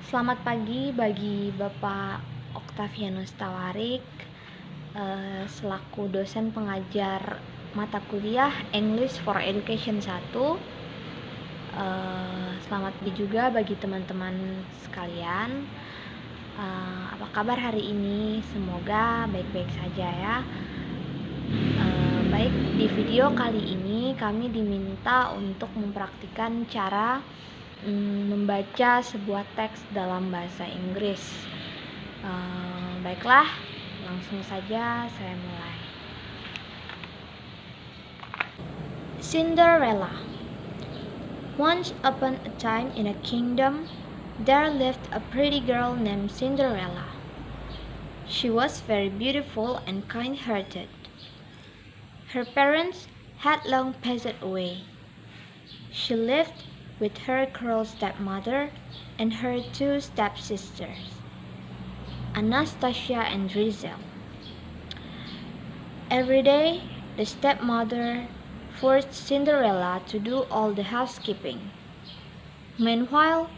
Selamat pagi bagi Bapak Oktavianus Tawarik, selaku dosen pengajar mata kuliah English for Education 1. Selamat pagi juga bagi teman-teman sekalian. Apa kabar hari ini? Semoga baik-baik saja ya. Baik, di video kali ini kami diminta untuk mempraktikkan cara membaca sebuah teks dalam bahasa Inggris. Baiklah, langsung saja saya mulai. Cinderella. Once upon a time in a kingdom, there lived a pretty girl named Cinderella. She was very beautiful and kind-hearted. Her parents had long passed away. She lived with her cruel stepmother and her two stepsisters, Anastasia and Drizel. Every day, the stepmother forced Cinderella to do all the housekeeping. Meanwhile,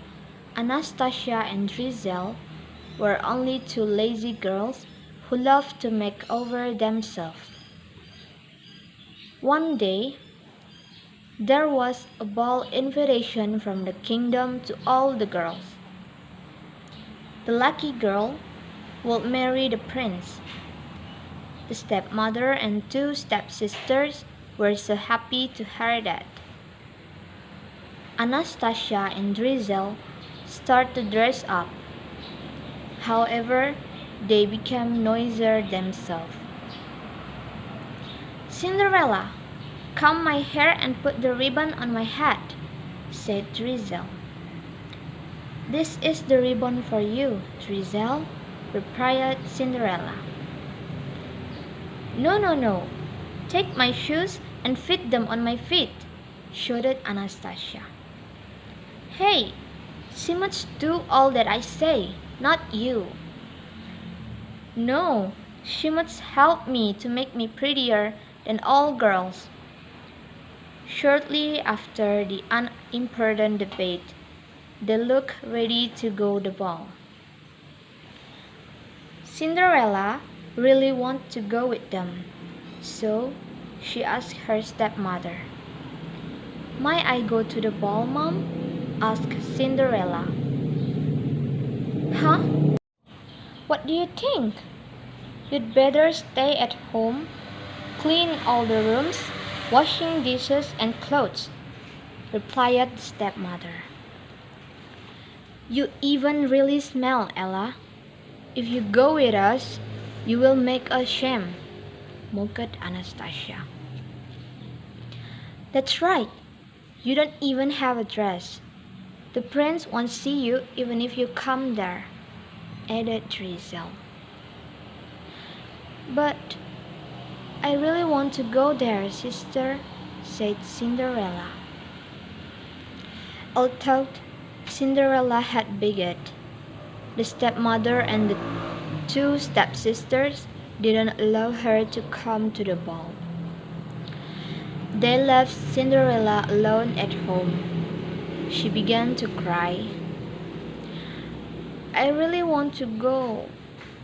Anastasia and Drizel were only two lazy girls who loved to make over themselves. One day, there was a ball invitation from the kingdom to all the girls. The lucky girl would marry the prince. The stepmother and two stepsisters were so happy to hear that. Anastasia and Drizel started to dress up. However, they became noisier themselves. "Cinderella, comb my hair and put the ribbon on my head," said Drizel. "This is the ribbon for you, Drizel," replied Cinderella. "No, no, no. Take my shoes and fit them on my feet," shouted Anastasia. "Hey, she must do all that I say, not you." "No, she must help me to make me prettier than all girls." Shortly after the unimportant debate, they looked ready to go to the ball. Cinderella really wanted to go with them, so she asked her stepmother. "May I go to the ball, Mom?" asked Cinderella. "Huh? What do you think? You'd better stay at home, clean all the rooms, washing dishes and clothes," replied the stepmother. "You even really smell, Ella. If you go with us, you will make us shame," mocked Anastasia. "That's right. You don't even have a dress. The prince won't see you even if you come there," added Drizel. "But I really want to go there, sister," said Cinderella. Although Cinderella had begged, the stepmother and the two stepsisters didn't allow her to come to the ball. They left Cinderella alone at home. She began to cry. "I really want to go.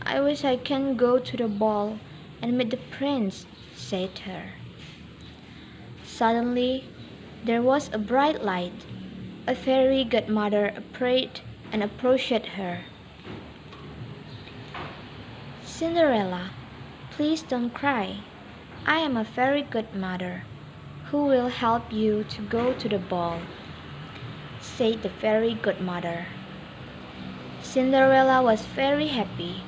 I wish I can go to the ball and meet the prince," said her. Suddenly, there was a bright light. A fairy godmother appeared and approached her. "Cinderella, please don't cry. I am a fairy godmother who will help you to go to the ball," said the fairy godmother. Cinderella was very happy.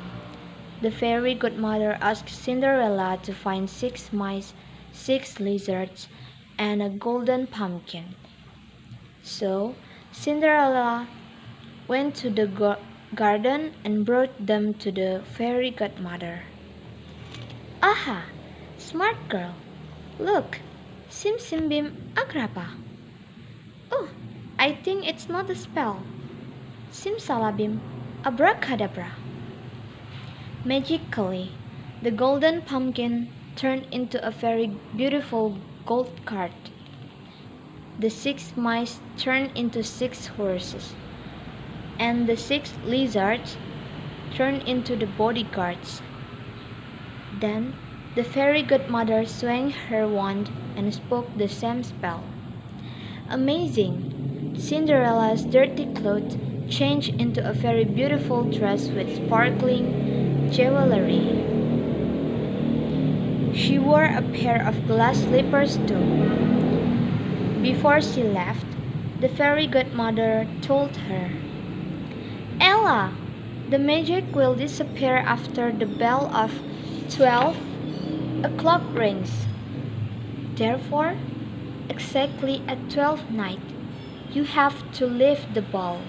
The fairy godmother asked Cinderella to find 6 mice, 6 lizards, and a golden pumpkin. So Cinderella went to the garden and brought them to the fairy godmother. "Aha, smart girl! Look, Sim Sim Bim Agrapa. Oh, I think it's not a spell. Simsalabim abracadabra." Magically, the golden pumpkin turned into a very beautiful gold cart. The 6 mice turned into 6 horses, and the 6 lizards turned into the bodyguards. Then the fairy godmother swung her wand and spoke the same spell. Amazing! Cinderella's dirty clothes changed into a very beautiful dress with sparkling jewelry. She wore a pair of glass slippers too. Before she left, the fairy godmother told her, "Ella, the magic will disappear after the bell of 12 o'clock rings. Therefore, exactly at 12 night, you have to leave the ball."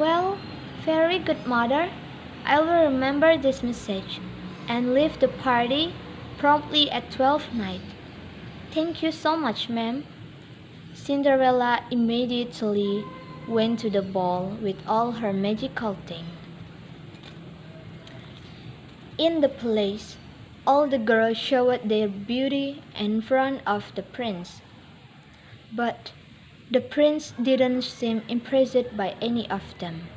"Well, fairy godmother, I will remember this message and leave the party promptly at 12 night. Thank you so much, ma'am." Cinderella immediately went to the ball with all her magical things. In the palace, all the girls showed their beauty in front of the prince. But the prince didn't seem impressed by any of them.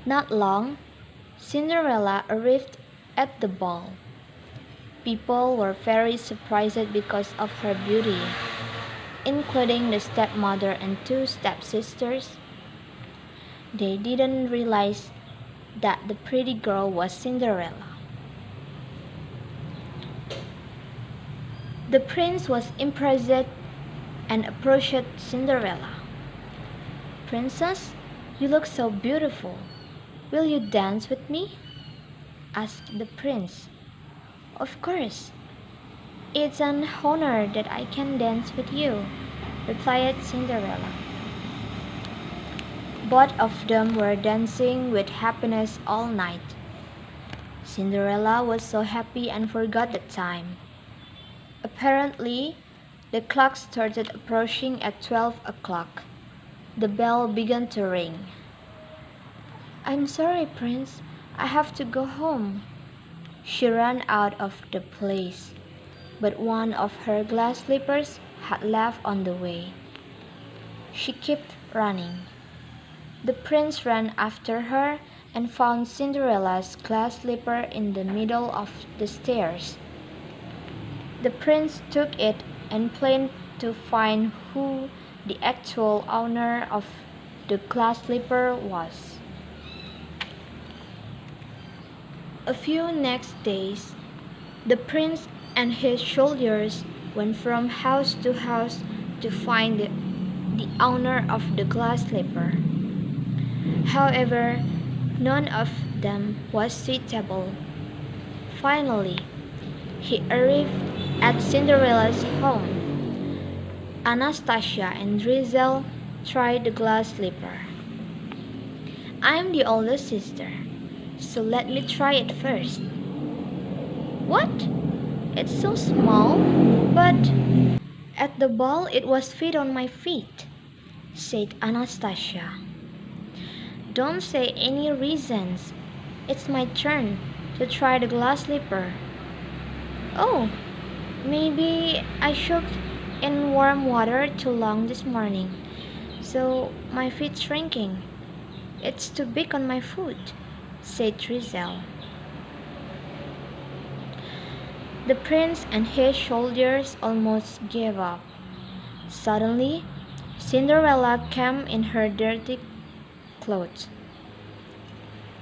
Not long, Cinderella arrived at the ball. People were very surprised because of her beauty, including the stepmother and 2 stepsisters. They didn't realize that the pretty girl was Cinderella. The prince was impressed and approached Cinderella. "Princess, you look so beautiful. Will you dance with me?" asked the prince. "Of course. It's an honor that I can dance with you," replied Cinderella. Both of them were dancing with happiness all night. Cinderella was so happy and forgot the time. Apparently, the clock started approaching at 12 o'clock. The bell began to ring. "I'm sorry, Prince. I have to go home." She ran out of the place, but one of her glass slippers had left on the way. She kept running. The prince ran after her and found Cinderella's glass slipper in the middle of the stairs. The prince took it and planned to find who the actual owner of the glass slipper was. A few next days, the prince and his soldiers went from house to house to find the owner of the glass slipper. However, none of them was suitable. Finally, he arrived at Cinderella's home. Anastasia and Drizzle tried the glass slipper. "I'm the oldest sister, so let me try it first." "What? It's so small, but at the ball it was fit on my feet," said Anastasia. "Don't say any reasons. It's my turn to try the glass slipper." "Oh, maybe I soaked in warm water too long this morning, so my feet's shrinking. It's too big on my foot," said Drizzle. The prince and his soldiers almost gave up. Suddenly, Cinderella came in her dirty clothes.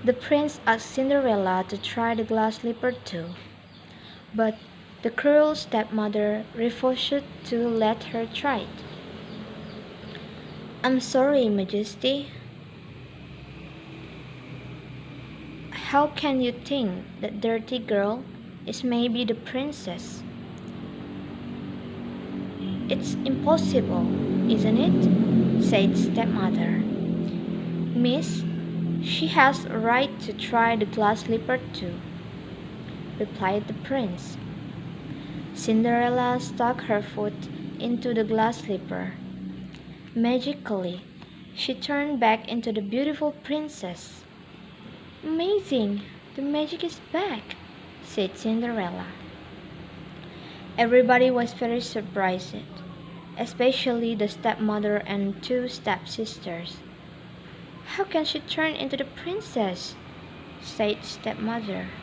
The prince asked Cinderella to try the glass slipper too, but the cruel stepmother refused to let her try it. "I'm sorry, Majesty. How can you think that dirty girl is maybe the princess? It's impossible, isn't it?" said stepmother. "Miss, she has a right to try the glass slipper too," replied the prince. Cinderella stuck her foot into the glass slipper. Magically, she turned back into the beautiful princess. "Amazing! The magic is back," said Cinderella. Everybody was very surprised, especially the stepmother and 2 stepsisters. "How can she turn into the princess?" said stepmother.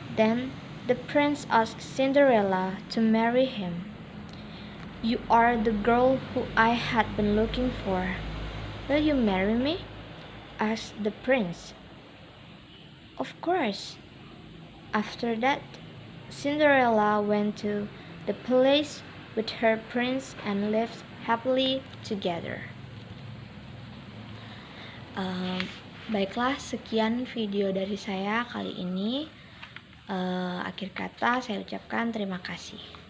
Then the prince asked Cinderella to marry him. "You are the girl who I had been looking for. Will you marry me?" asked the prince. "Of course." After that, Cinderella went to the palace with her prince and lived happily together. Baiklah, sekian video dari saya kali ini. Akhir kata saya ucapkan terima kasih.